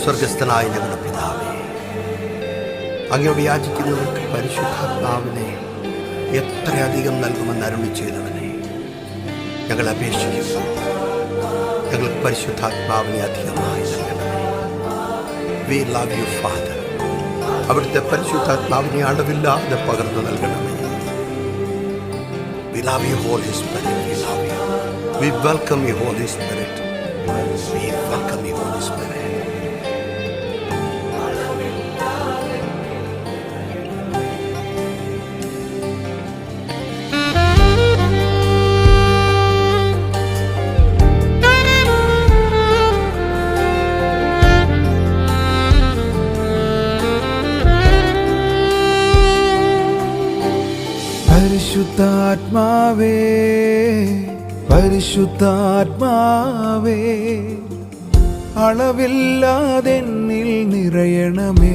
സ്വർഗസ്ഥനായ ഞങ്ങളുടെ പിതാവേ, അങ്ങയോട് യാചിക്കുന്നവർക്ക് പരിശുദ്ധാത്മാവിനെ എത്രയധികം നൽകുമെന്ന് അരുളി ചെയ്തവനെ ഞങ്ങൾ അപേക്ഷിക്കുന്നു. ഞങ്ങൾക്ക് പരിശുദ്ധാത്മാവിനെ അധികമായി നൽകണമേ. We love you father. അവിടുത്തെ പരിശുദ്ധാത്മാവിനെ അളവില്ലാതെ പകർന്നു നൽകണമേ. We love you, Holy Spirit. We love you. We welcome you, Holy Spirit. We welcome you, Holy Spirit. പരിശുദ്ധാത്മാവേ, പരിശുദ്ധാത്മാവേ, അളവില്ലാതെന്നിൽ നിറയണമേ.